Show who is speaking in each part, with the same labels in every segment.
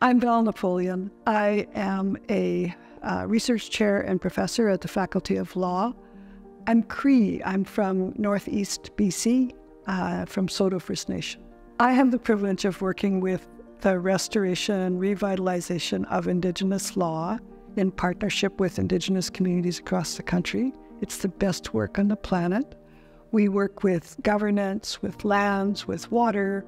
Speaker 1: I'm Val Napoleon. I am a research chair and professor at the Faculty of Law. I'm Cree. I'm from Northeast BC, from Saulteaux First Nation. I have the privilege of working with the restoration and revitalization of Indigenous law in partnership with Indigenous communities across the country. It's the best work on the planet. We work with governance, with lands, with water.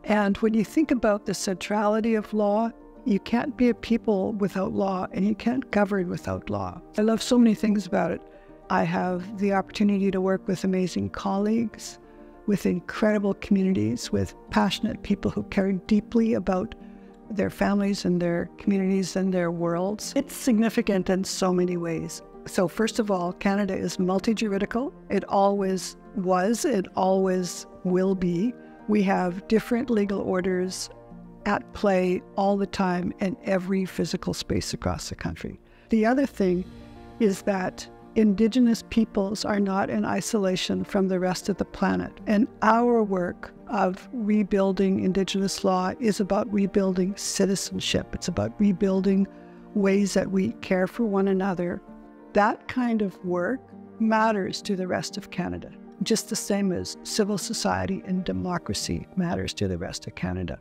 Speaker 1: And when you think about the centrality of law, you can't be a people without law, and you can't govern without law. I love so many things about it. I have the opportunity to work with amazing colleagues, with incredible communities, with passionate people who care deeply about their families and their communities and their worlds. It's significant in so many ways. So first of all, Canada is multi-juridical. It always was, it always will be. We have different legal orders at play all the time in every physical space across the country. The other thing is that Indigenous peoples are not in isolation from the rest of the planet. And our work of rebuilding Indigenous law is about rebuilding citizenship. It's about rebuilding ways that we care for one another. That kind of work matters to the rest of Canada, just the same as civil society and democracy matters to the rest of Canada.